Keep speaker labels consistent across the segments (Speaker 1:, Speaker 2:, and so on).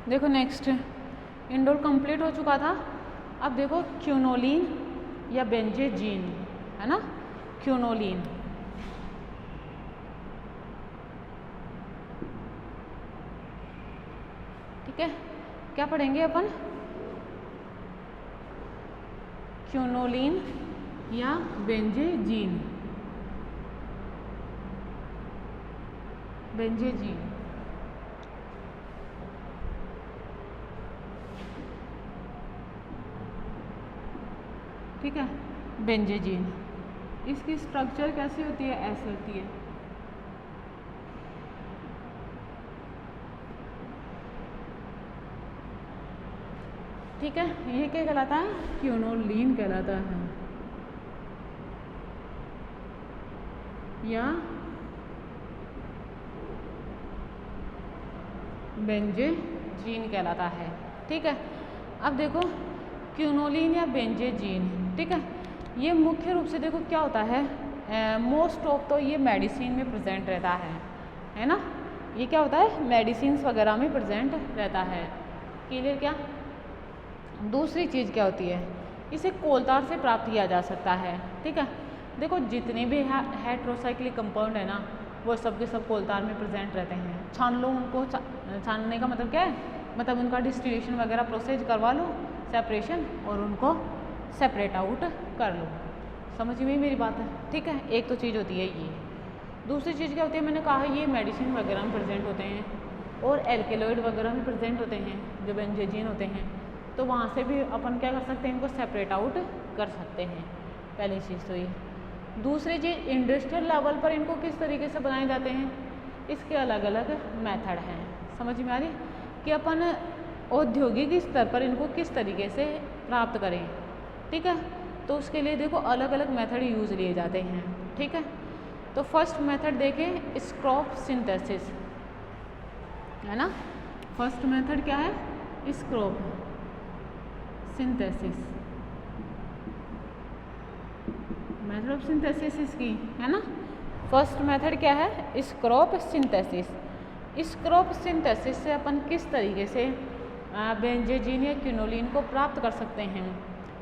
Speaker 1: देखो next, indole complete हो चुका था। अब देखो क्यूनोलिन या बेंजेजीन, है ना, क्यूनोलिन। ठीक है, क्या पढ़ेंगे अपन? क्यूनोलिन या बेंजेजीन, बेंजेजीन। ठीक है, बेंजेजीन। इसकी स्ट्रक्चर कैसी होती है? ऐसे होती है। ठीक है, ये क्या कहलाता है? क्यूनोलिन कहलाता है या बेंजेजीन कहलाता है। ठीक है, अब देखो क्यूनोलिन या बेंजेजीन, ठीक है, ये मुख्य रूप से देखो क्या होता है, मोस्ट ऑफ तो ये मेडिसिन में प्रेजेंट रहता है ना। ये क्या होता है? मेडिसिन वगैरह में प्रेजेंट रहता है। क्लियर? क्या दूसरी चीज़ क्या होती है? इसे कोलतार से प्राप्त किया जा सकता है। ठीक है, देखो जितने भी हेट्रोसाइक्लिक कंपाउंड है ना, वो सब के सब कोलतार में प्रेजेंट रहते हैं। छान लो उनको, छानने का मतलब क्या है? मतलब उनका डिस्टिलेशन वगैरह प्रोसेस करवा लो, सेपरेशन, और उनको सेपरेट आउट कर लो। समझ में मेरी बात है? ठीक है, एक तो चीज़ होती है ये। दूसरी चीज़ क्या होती है? मैंने कहा ये मेडिसिन वगैरह में प्रेजेंट होते हैं और एल्केलॉइड वगैरह में प्रेजेंट होते हैं जो बेंजेजीन होते हैं। तो वहाँ से भी अपन क्या कर सकते हैं? इनको सेपरेट आउट कर सकते हैं। पहली चीज़ तो ये। दूसरी चीज़, इंडस्ट्रियल लेवल पर इनको किस तरीके से बनाए जाते हैं? इसके अलग अलग मेथड हैं। समझ में आ रही कि अपन औद्योगिक स्तर पर इनको किस तरीके से प्राप्त करें। ठीक है, तो उसके लिए देखो अलग अलग मेथड यूज़ लिए जाते हैं। ठीक है, तो फर्स्ट मेथड देखें, स्क्रॉप सिंथेसिस, है ना। फर्स्ट मेथड क्या है? स्क्रॉप सिंथेसिस, मेथड ऑफ सिंथेसिस इसकी, है ना। फर्स्ट मेथड क्या है? स्क्रॉप सिंथेसिस। स्क्रॉप सिंथेसिस से अपन किस तरीके से बेंजेजीन या क्यूनोलिन को प्राप्त कर सकते हैं?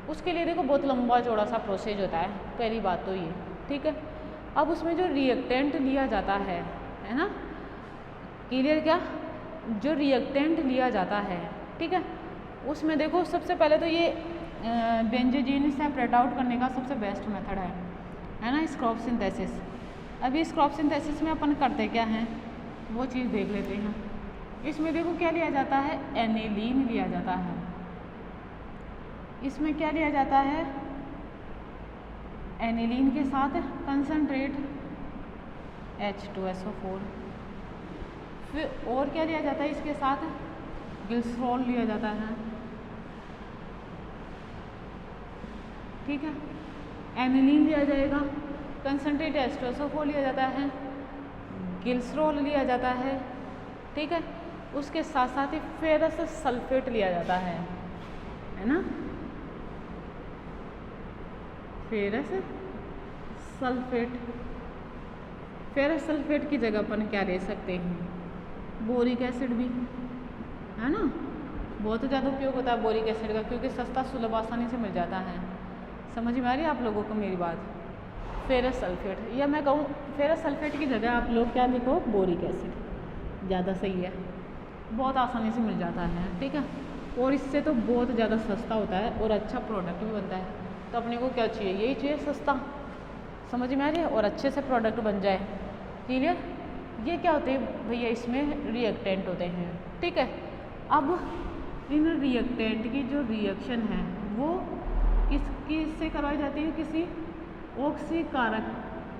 Speaker 1: उसके लिए देखो बहुत लंबा चौड़ा सा प्रोसेस होता है। पहली बात तो ये, ठीक है। अब उसमें जो रिएक्टेंट लिया जाता है ना, क्लियर? क्या जो रिएक्टेंट लिया जाता है, ठीक है, उसमें देखो सबसे पहले तो ये बेंजेजीन सेपरेट आउट करने का सबसे बेस्ट मेथड है ना, स्क्रॉप सिंथेसिस। अभी स्क्रॉप सिंथेसिस में अपन करते क्या हैं वो चीज़ देख लेते हैं। इसमें देखो क्या लिया जाता है? एनिलीन लिया जाता है। इसमें क्या लिया जाता है? एनिलीन के साथ कंसनट्रेट H2SO4। फिर और क्या लिया जाता है? इसके साथ ग्लिसरॉल लिया जाता है। ठीक है, एनिलीन लिया जाएगा, कंसनट्रेट H2SO4 लिया जाता है, ग्लिसरॉल लिया जाता है। ठीक है, उसके साथ साथ ही फेरस सल्फेट लिया जाता है ना। फेरस सल्फेट, फेरस सल्फेट की जगह अपन क्या ले सकते हैं? बोरिक एसिड भी, है ना। बहुत ज़्यादा उपयोग होता है बोरिक एसिड का, क्योंकि सस्ता सुलभ आसानी से मिल जाता है। समझ में आ रही है आप लोगों को मेरी बात? फेरस सल्फेट, या मैं कहूँ फेरस सल्फेट की जगह आप लोग क्या लिखो? बोरिक एसिड, ज़्यादा सही है। बहुत आसानी से मिल जाता है। ठीक है, और इससे तो बहुत ज़्यादा सस्ता होता है और अच्छा प्रोडक्ट भी बनता है। तो अपने को क्या चाहिए? यही चाहिए, सस्ता। समझ में आ रही है? और अच्छे से प्रोडक्ट बन जाए। क्लियर? ये क्या होते हैं भैया? इसमें रिएक्टेंट होते हैं। ठीक है, अब इन रिएक्टेंट की जो रिएक्शन है वो किससे करवाई जाती है? किसी ऑक्सीकारक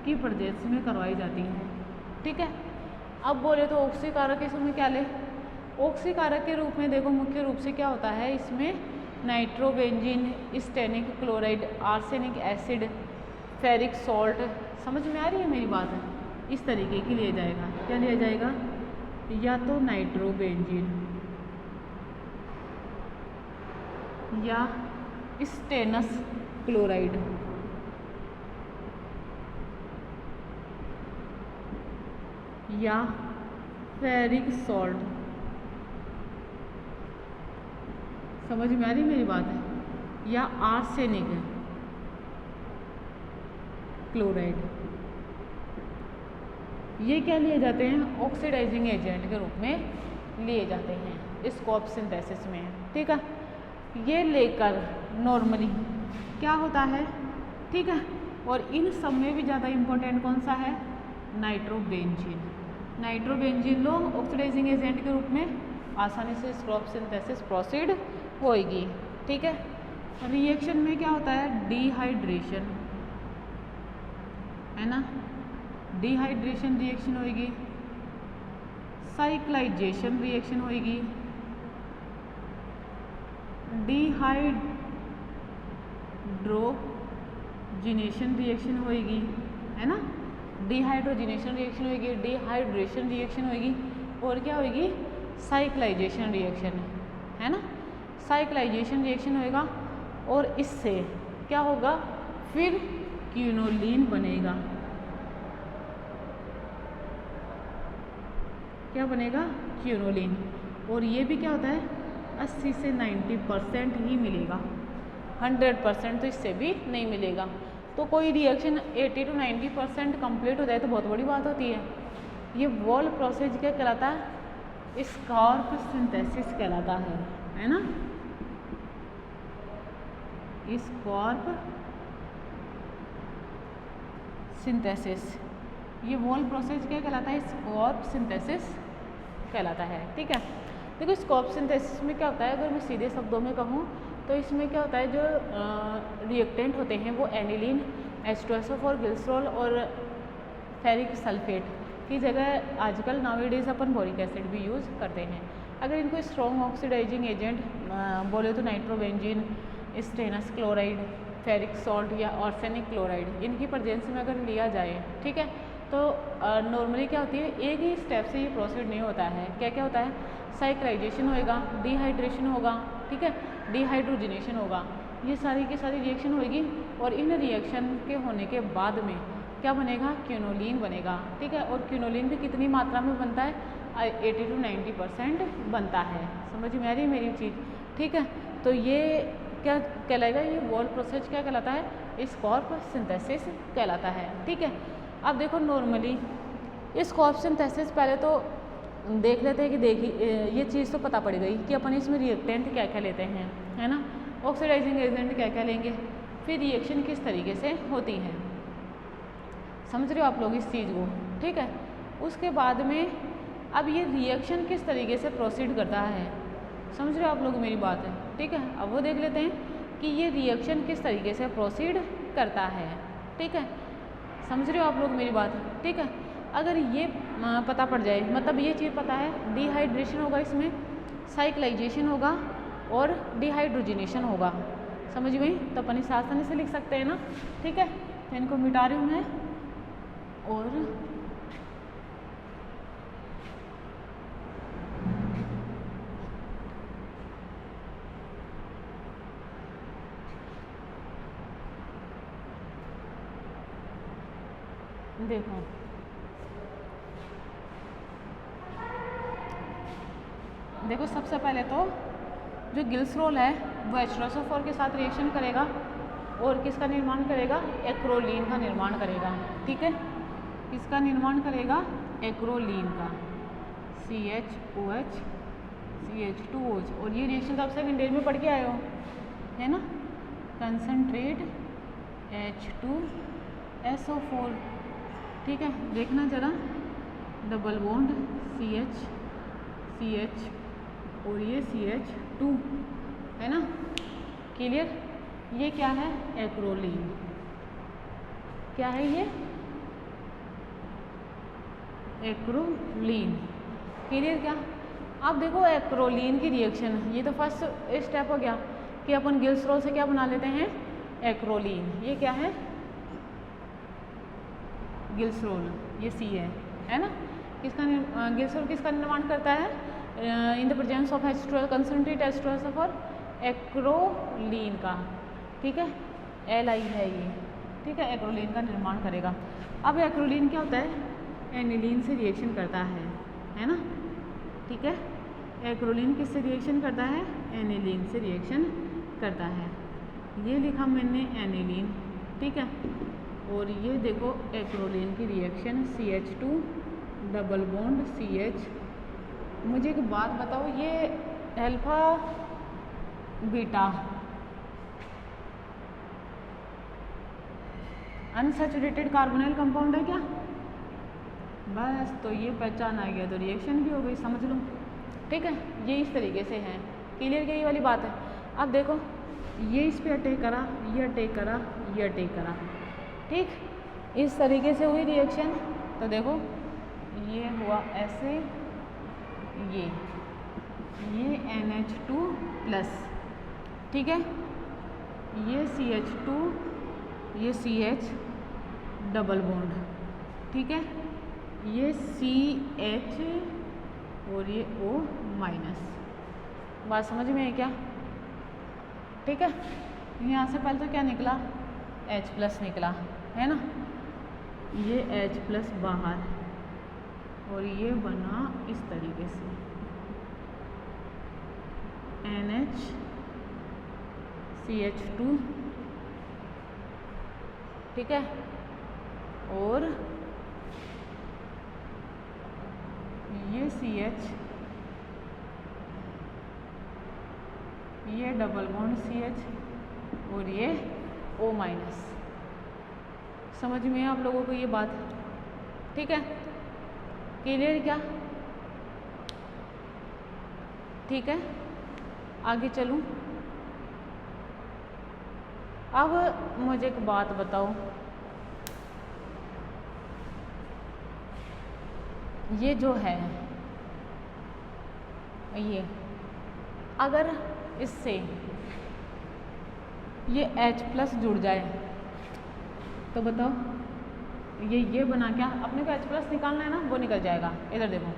Speaker 1: की प्रेजेंस में करवाई जाती है। ठीक है, अब बोले तो ऑक्सीकारक इसमें क्या ले? ऑक्सीकारक के रूप में देखो मुख्य रूप से क्या होता है? इसमें nitrobenzene, stannic chloride, arsenic acid, ferric salt. समझ में आ रही है मेरी बात? इस तरीके की लिया जाएगा। क्या लिया जाएगा? या तो नाइट्रोबेंजीन या स्टेनस क्लोराइड या फेरिक सॉल्ट। समझ में आ रही मेरी बात है? या आर्सेनिक क्लोराइड, ये क्या लिए जाते हैं? ऑक्सीडाइजिंग एजेंट के रूप में लिए जाते हैं स्कोप सिंथेसिस में, ठीक है। ये लेकर नॉर्मली क्या होता है, ठीक है। और इन सब में भी ज़्यादा इम्पोर्टेंट कौन सा है? नाइट्रोबेंजीन। नाइट्रोबेंजीन लो ऑक्सीडाइजिंग एजेंट के रूप में आसानी से स्कोप सिंथेसिस प्रोसीड होएगी, ठीक है। रिएक्शन में क्या होता है? डिहाइड्रेशन, है ना, डिहाइड्रेशन रिएक्शन होएगी, साइक्लाइजेशन रिएक्शन होएगी, डिहाइड्रोजिनेशन रिएक्शन होएगी, है ना, डिहाइड्रोजिनेशन रिएक्शन होएगी, डिहाइड्रेशन रिएक्शन होएगी, और क्या होएगी? साइक्लाइजेशन रिएक्शन, है ना। साइक्लाइजेशन रिएक्शन होएगा और इससे क्या होगा? फिर क्विनोलिन बनेगा। क्या बनेगा? क्विनोलिन। और ये भी क्या होता है? 80 से 90% ही मिलेगा, 100% तो इससे भी नहीं मिलेगा। तो कोई रिएक्शन 80 to 90% कंप्लीट हो जाए तो बहुत बड़ी बात होती है। ये वॉल प्रोसेस क्या कहलाता है? स्कॉर्प सिंथेसिस कहलाता है ना। स्कॉर्प सिंथेसिस, ये वॉल प्रोसेस क्या कहलाता है? स्कॉर्प सिंथेसिस कहलाता है, ठीक है। देखो स्कोप सिंथेसिस में क्या होता है, अगर मैं सीधे शब्दों में कहूँ तो इसमें क्या होता है, जो रिएक्टेंट होते हैं वो एनिलीन, H2SO4, ग्लिसरॉल और फेरिक सल्फेट की जगह आजकल नाउअडेज अपन बोरिक एसिड भी यूज़ करते हैं। अगर इनको स्ट्रॉन्ग ऑक्सीडाइजिंग एजेंट बोले तो nitrobenzene, stannous chloride, ferric salt या आर्सेनिक क्लोराइड, इनकी प्रेजेंस में अगर लिया जाए, ठीक है, तो नॉर्मली क्या होती है, एक ही स्टेप से ये प्रोसीड नहीं होता है। क्या क्या होता है? साइक्लाइजेशन होएगा, डिहाइड्रेशन होगा, ठीक है, डिहाइड्रोजिनेशन होगा, ये सारी की सारी रिएक्शन होएगी। और इन रिएक्शन के होने के बाद में क्या बनेगा? क्विनोलिन बनेगा, ठीक है। और क्विनोलिन भी कितनी मात्रा में बनता है? 80 to 90% बनता है। समझ में आ रही है मेरी चीज़, ठीक है। तो ये क्या कहलाएगा? ये वॉल प्रोसेस क्या कहलाता है? स्कॉर्प सिंथेसिस कहलाता है, ठीक है। अब देखो नॉर्मली स्कॉर्प सिंथेसिस पहले तो देख लेते हैं कि देखिए ये चीज़ तो पता पड़ गई कि अपन इसमें रिएक्टेंट क्या क्या लेते हैं, है ना, ऑक्सीडाइजिंग एजेंट क्या क्या लेंगे, फिर रिएक्शन किस तरीके से होती है, समझ रहे हो आप लोग इस चीज़ को, ठीक है। उसके बाद में अब ये रिएक्शन किस तरीके से प्रोसीड करता है, समझ रहे हो आप लोग मेरी बात है, ठीक है। अब वो देख लेते हैं कि ये रिएक्शन किस तरीके से प्रोसीड करता है, ठीक है, समझ रहे हो आप लोग मेरी बात, ठीक है। अगर ये पता पड़ जाए, मतलब ये चीज़ पता है, डिहाइड्रेशन होगा इसमें, साइक्लाइजेशन होगा और डिहाइड्रोजिनेशन होगा, समझ गई, तो अपन इस आसानी से लिख सकते हैं ना, ठीक है। तो इनको मिटा रही हूँ मैं और देखो देखो सबसे पहले तो जो ग्लिसरॉल है वो H2SO4 के साथ रिएक्शन करेगा और किसका निर्माण करेगा? एक्रोलीन का निर्माण करेगा, ठीक है। किसका निर्माण करेगा? एक्रोलीन का, CHOH CH2OH। और ये रिएक्शन तो आप सेकेंड ईयर में पढ़ के आए हो, है ना, कंसनट्रेट H2SO4, ठीक है। देखना जरा, डबल बॉन्ड CH और ये CH2, है ना, क्लियर। ये क्या है? एक्रोलीन। क्या है ये? Acrolein, clear. क्या अब देखो एक्रोलीन की रिएक्शन, ये तो फर्स्ट स्टेप हो गया कि अपन ग्लिसरॉल से क्या बना लेते हैं? एक्रोलीन। ये क्या है? ग्लिसरॉल, ये C है ना। किसका ग्लिसरॉल किसका निर्माण करता है? In the presence of H2 concentrate H2SO4, acrolein का, ठीक है, Li है ये, ठीक है, एक्रोलीन का निर्माण करेगा। अब एक्रोलीन क्या होता है? एनिलीन से रिएक्शन करता है ना, ठीक है। एक्रोलीन किससे रिएक्शन करता है? एनिलीन से रिएक्शन करता है। ये लिखा मैंने एनिलीन, ठीक है। और ये देखो एक्रोलीन की reaction CH2 double bond CH। मुझे एक बात बताओ, ये alpha beta unsaturated carbonyl compound है क्या? बस, तो ये पहचान आ गया तो रिएक्शन भी हो गई, समझ लो, ठीक है। ये इस तरीके से है, क्लियर क्या ये वाली बात है। अब देखो ये इस पे अटैक करा, ये अटैक करा, ये अटैक करा, ठीक, इस तरीके से हुई रिएक्शन। तो देखो ये हुआ ऐसे, ये NH2 प्लस, ठीक है, ये CH2, ये CH डबल बॉन्ड, ठीक है, ये CH और ये O माइनस। बात समझ में है क्या? ठीक है। यहाँ से पहले तो क्या निकला? H प्लस निकला, है ना, ये H प्लस बाहर और ये बना इस तरीके से NH CH2, ठीक है, और ये CH, ये डबल बॉन्ड CH और ये O माइनस। समझ में है आप लोगों को ये बात? ठीक है, क्लियर क्या? ठीक है, आगे चलूं। अब मुझे एक बात बताओ, ये जो है ये अगर इससे ये H प्लस जुड़ जाए तो बताओ ये बना क्या? अपने को H प्लस निकालना है ना, वो निकल जाएगा। इधर देखो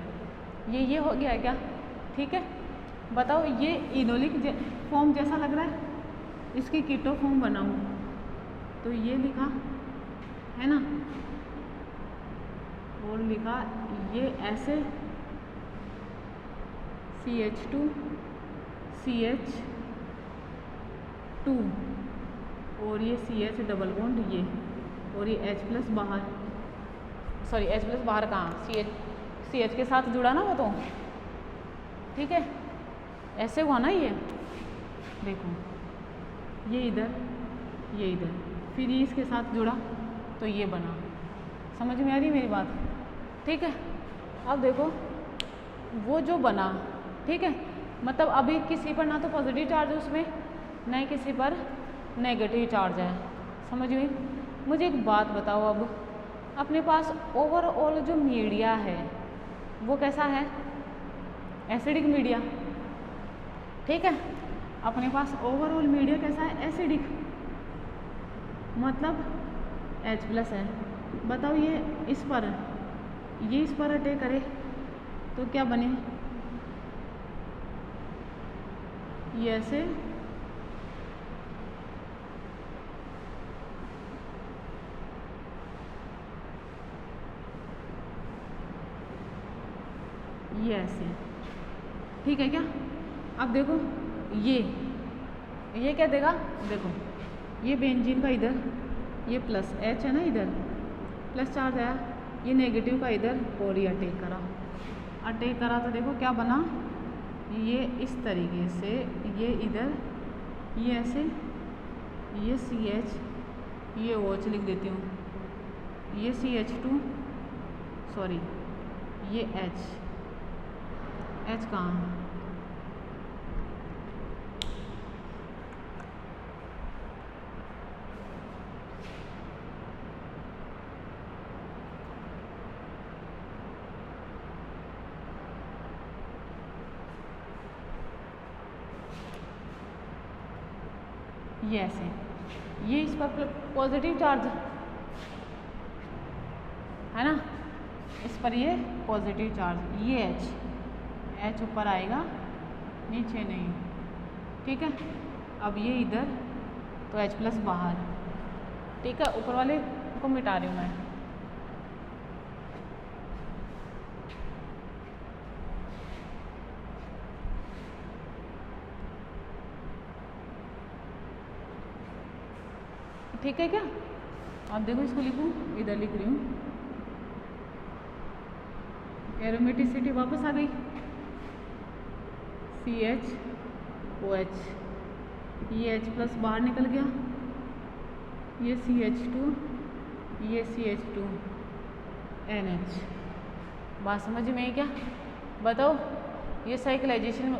Speaker 1: ये हो गया है क्या? ठीक है, बताओ ये इनोलिक फॉर्म जैसा लग रहा है, इसकी कीटो फॉर्म बनाऊँ तो ये लिखा है ना, और लिखा ये ऐसे CH2 CH2 और ये CH डबल बॉन्ड ये, और ये H प्लस बाहर, सॉरी H प्लस बाहर कहाँ, CH के साथ जुड़ा ना वो तो, ठीक है, ऐसे हुआ ना ये, देखो ये इधर, ये इधर, फिर ये इसके साथ जुड़ा तो ये बना। समझ में आ रही मेरी बात? ठीक है। अब देखो वो जो बना, ठीक है, मतलब अभी किसी पर ना तो पॉजिटिव चार्ज है उसमें, ना ही किसी पर नेगेटिव चार्ज है। समझ में? मुझे एक बात बताओ, अब अपने पास ओवरऑल जो मीडिया है वो कैसा है? एसिडिक मीडिया, ठीक है, अपने पास ओवरऑल मीडिया कैसा है? एसिडिक, मतलब H प्लस है। बताओ ये इस पर अटैक करे तो क्या बने? ये ऐसे, ये ऐसे, ठीक है क्या? अब देखो ये क्या देगा? देखो ये बेंजीन का इधर ये प्लस H है ना, इधर प्लस चार्ज आया, ये नेगेटिव का इधर, और ये अटैक करा तो देखो क्या बना? ये इस तरीके से, ये इधर, ये ऐसे, ये CH, ये OH लिख देती हूँ, ये CH2, सॉरी ये H कहाँ? ये ऐसे, ये इस पर पॉजिटिव चार्ज है ना, इस पर ये पॉजिटिव चार्ज, ये H ऊपर आएगा, नीचे नहीं, ठीक है। अब ये इधर तो H प्लस बाहर, ठीक है, ऊपर वाले को मिटा रही हूँ मैं। ठीक है क्या? अब देखो इसको लिखूँ, इधर लिख रही हूँ, एरोमेटिसिटी वापस आ गई, CHOH, ये H प्लस बाहर निकल गया, ये CH2, ये CH2 NH। बात समझ में आई क्या? बताओ, ये साइक्लाइजेशन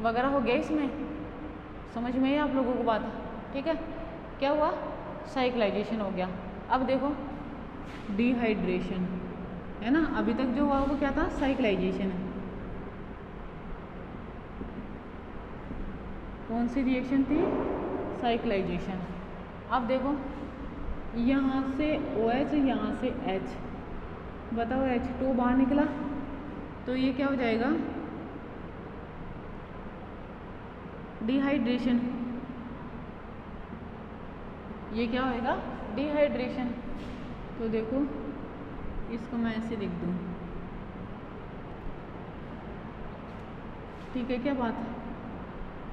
Speaker 1: वगैरह हो गया इसमें, समझ में आई आप लोगों को बात? ठीक है, क्या हुआ? साइक्लाइजेशन हो गया। अब देखो डिहाइड्रेशन है ना, अभी तक जो हुआ वो क्या था? साइक्लाइजेशन। कौन सी रिएक्शन थी? साइक्लाइजेशन। अब देखो यहाँ से OH, यहाँ से H, बताओ H2 बाहर निकला तो ये क्या हो जाएगा? डिहाइड्रेशन। ये क्या होएगा? डिहाइड्रेशन। तो देखो इसको मैं ऐसे लिख दूँ, ठीक है क्या बात?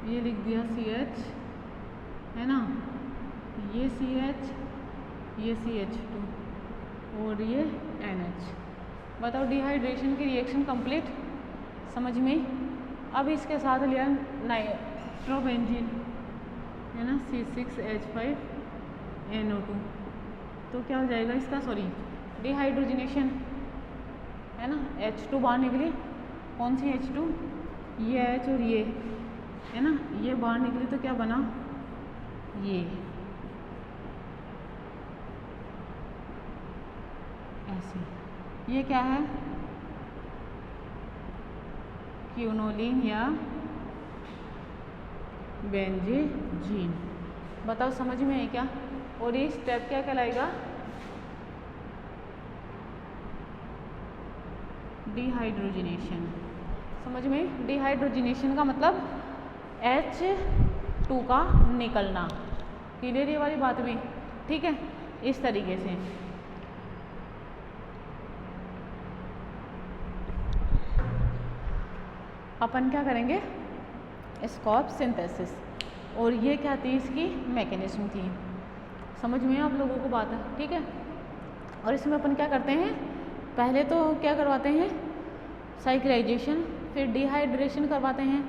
Speaker 1: ये लिख दिया CH है ना, ये CH, ये CH2 और ये NH। बताओ डिहाइड्रेशन की रिएक्शन कंप्लीट, समझ में? अब इसके साथ लिया नाइट्रोबेंजीन है ना, C6H5NO2, तो क्या हो जाएगा इसका? सॉरी, डिहाइड्रोजनेशन है ना, H2 बाहर निकली, कौन सी H2? ये H और ये है ना, ये बाहर निकली तो क्या बना? ये ऐसे। ये क्या है? क्यूनोलिन या बेंजीन। बताओ समझ में है क्या? और ये स्टेप क्या कहलाएगा? डिहाइड्रोजनेशन। समझ में? डिहाइड्रोजनेशन का मतलब H2 का निकलना। क्लियर ये वाली बात भी? ठीक है, इस तरीके से। अपन क्या करेंगे? स्कॉप सिंथेसिस, और ये क्या थी? इसकी मैकेनिज्म थी। समझ में आप लोगों को बात है? ठीक है, और इसमें अपन क्या करते हैं? पहले तो क्या करवाते हैं? साइक्लाइजेशन, फिर डिहाइड्रेशन करवाते हैं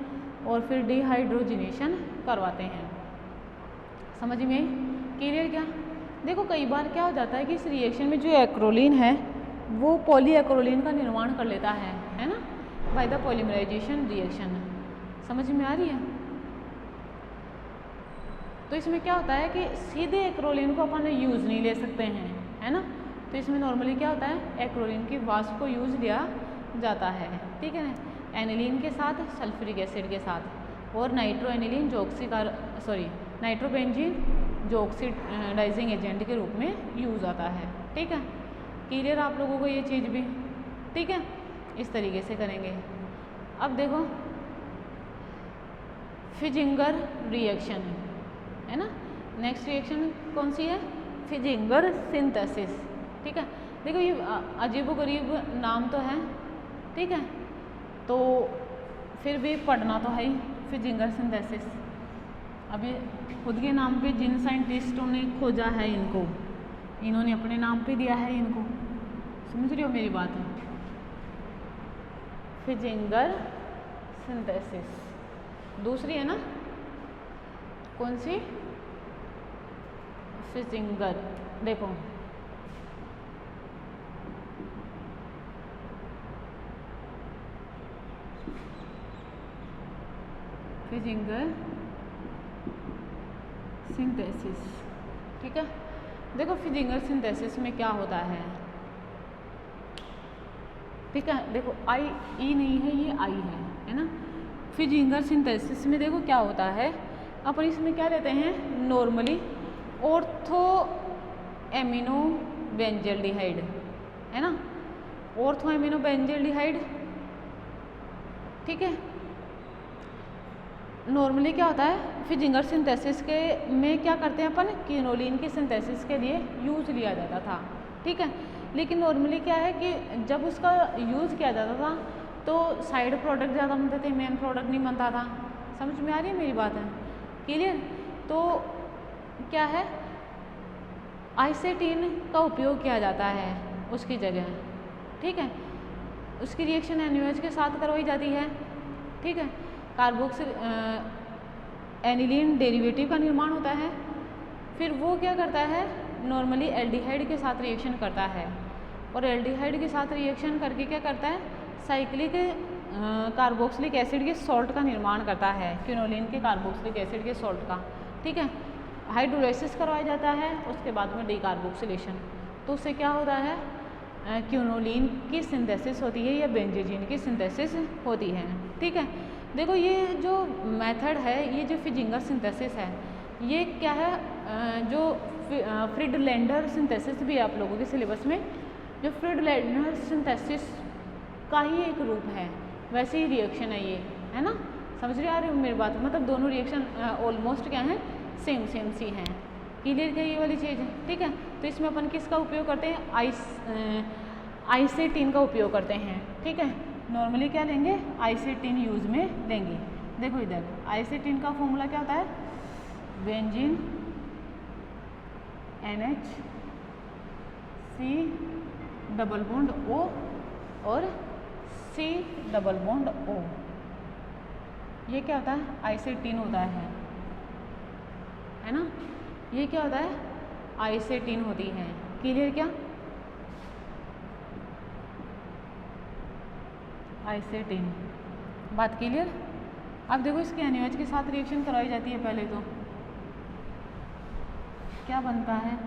Speaker 1: और फिर डिहाइड्रोजनेशन करवाते हैं। समझ में? क्लियर क्या? देखो कई बार क्या हो जाता है कि इस रिएक्शन में जो एक्रोलीन है वो पॉली एक्रोलीन का निर्माण कर लेता है ना, बाय द पॉलीमराइजेशन रिएक्शन। समझ में आ रही है? तो इसमें क्या होता है कि सीधे एक्रोलीन को अपन यूज़ नहीं ले सकते हैं, है ना, तो इसमें नॉर्मली क्या होता है? एक्रोलीन की वाष्प को यूज़ लिया जाता है, ठीक है ना, एनिलीन के साथ, सल्फ्यूरिक एसिड के साथ, और नाइट्रो एनिलीन जो नाइट्रोबेंजीन जो ऑक्सीडाइजिंग एजेंट के रूप में यूज़ आता है। ठीक है, क्लियर आप लोगों को ये चीज़ भी? ठीक है, इस तरीके से करेंगे। अब देखो फिजिंगर रिएक्शन है ना, नेक्स्ट रिएक्शन कौन सी है? फिजिंगर सिंथेसिस। ठीक है, देखो ये अजीबोगरीब नाम तो है, ठीक है, तो फिर भी पढ़ना तो है ही। फिजिंगर सिंथेसिस, अभी खुद के नाम पे जिन साइंटिस्टों ने खोजा है इनको, इन्होंने अपने नाम पे दिया है इनको। समझ रही हो मेरी बात? फिजिंगर सिंथेसिस दूसरी है ना, कौन सी? फिजिंगर। देखो फिजिंगर सिंथेसिस, ठीक है। देखो फिजिंगर सिंथेसिस में क्या होता है, ठीक है, देखो आई ई नहीं है, ये आई है ना। फिजिंगर सिंथेसिस में देखो क्या होता है, अपन इसमें क्या लेते हैं नॉर्मली ऑर्थो एमिनो बेंजल्डिहाइड, है ना, ऑर्थो एमिनो बेंजल्डिहाइड, ठीक है। नॉर्मली क्या होता है फिजिंगर सिंथेसिस के में क्या करते हैं अपन, क्विनोलिन की सिंथेसिस के लिए यूज़ लिया जाता था, ठीक है। लेकिन नॉर्मली क्या है कि जब उसका यूज़ किया जाता था तो साइड प्रोडक्ट ज़्यादा बनते थे, मेन प्रोडक्ट नहीं बनता था। समझ में आ रही है मेरी बात है? क्लियर? तो क्या है आइसेटीन का उपयोग किया जाता है उसकी जगह, ठीक है। उसकी रिएक्शन NaOH के साथ करवाई जाती है, ठीक है। कार्बोक्सिल एनिलीन डेरिवेटिव का निर्माण होता है, फिर वो क्या करता है, नॉर्मली एल्डिहाइड के साथ रिएक्शन करता है, और एल्डिहाइड के साथ रिएक्शन करके क्या करता है, साइक्लिक कार्बोक्सिलिक एसिड के सॉल्ट का निर्माण करता है, क्विनोलिन के कार्बोक्सिलिक एसिड के सॉल्ट का, ठीक है। हाइड्रोलाइसिस करवाया जाता है, उसके बाद में डीकार्बोक्सिलेशन, तो उससे क्या होता है, क्विनोलिन की सिंथेसिस होती है या बेंजीजीन की सिंथेसिस होती है, ठीक है। देखो ये जो मेथड है, ये जो फिजिंगर सिंथेसिस है, ये क्या है, जो फ्रीडलैंडर सिंथेसिस भी है आप लोगों के सिलेबस में, जो फ्रीडलैंडर सिंथेसिस का ही एक रूप है, वैसे ही रिएक्शन है ये, है ना। समझ रहे आ रहे हो मेरी बात, मतलब दोनों रिएक्शन ऑलमोस्ट क्या है, सेम सी हैं। क्लियर क्या ये वाली चीज़ है, ठीक है। तो इसमें अपन किसका उपयोग करते हैं, आइसेटीन का उपयोग करते हैं, ठीक है। नॉर्मली क्या लेंगे, आइसेटीन यूज में लेंगे। देखो इधर आइसेटीन का फॉर्मूला क्या होता है, benzene NH C double bond O और C डबल बॉन्ड O, ये क्या होता है, आइसेटीन होता है ना। ये क्या होता है, आइसेटीन होती है। क्लियर क्या, आइसेटीन, बात क्लियर। अब देखो इसके NaOH के साथ रिएक्शन करवाई जाती है, पहले तो क्या बनता है,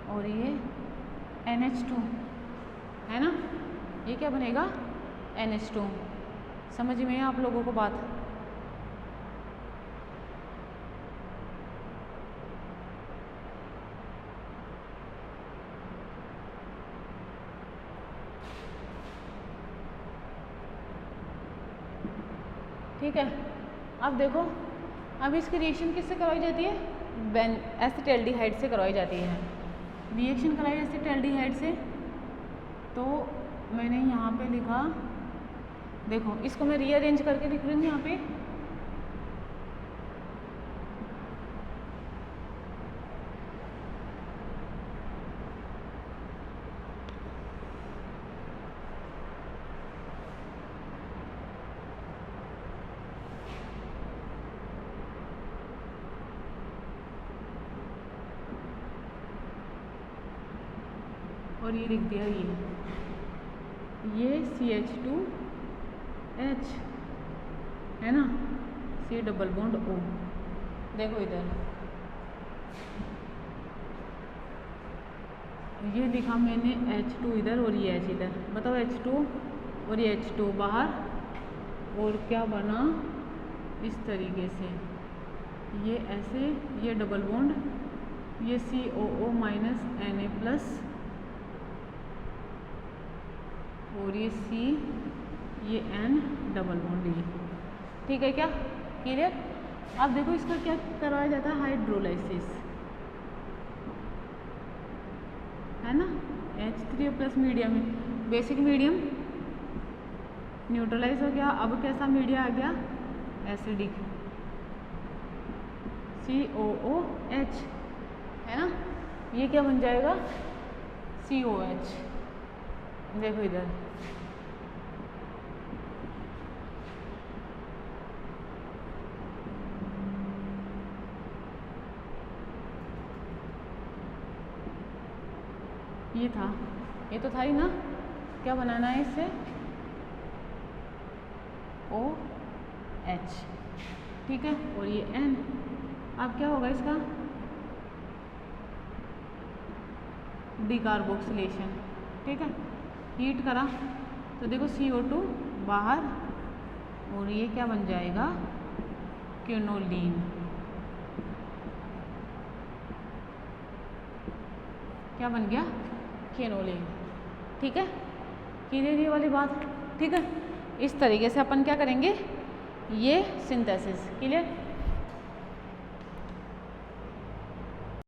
Speaker 1: और ये NH2 है ना, ये क्या बनेगा, NH2। समझ में है आप लोगों को बात, ठीक है। अब देखो, अब इसकी रिएक्शन किससे करवाई जाती है, एसिटाल्डिहाइड से करवाई जाती है। रिएक्शन कराई एसिटाल्डिहाइड से, तो मैंने यहाँ पे लिखा, देखो इसको मैं रीअरेंज करके लिख रही हूँ यहाँ पे, और ये लिख दिया, ये CH2H है ना, C डबल बॉन्ड O। देखो इधर ये लिखा मैंने H2 इधर और ये H इधर, बताओ H2 और ये H2 बाहर, और क्या बना इस तरीके से, ये ऐसे, ये डबल बॉन्ड, ये COO माइनस Na प्लस, और ये C, ये N डबल बॉन्ड D, ठीक है क्या, क्लियर। अब देखो इसका क्या करवाया जाता है, हाइड्रोलाइसिस, है ना। H3 प्लस मीडियम में, बेसिक मीडियम न्यूट्रलाइज हो गया, अब कैसा मीडिया आ गया, एसिडिक, COOH है ना, ये क्या बन जाएगा, COH। देखो इधर ये था, ये तो था ही ना, क्या बनाना है इससे, OH, ठीक है, और ये N। अब क्या होगा इसका, डीकार्बोक्सिलेशन, ठीक है। हीट करा तो देखो CO2 बाहर, और ये क्या बन जाएगा, क्विनोलिन, क्या बन गया, क्विनोलिन, ठीक है। क्लियर ये वाली बात, ठीक है। इस तरीके से अपन क्या करेंगे, ये सिंथेसिस, क्लियर।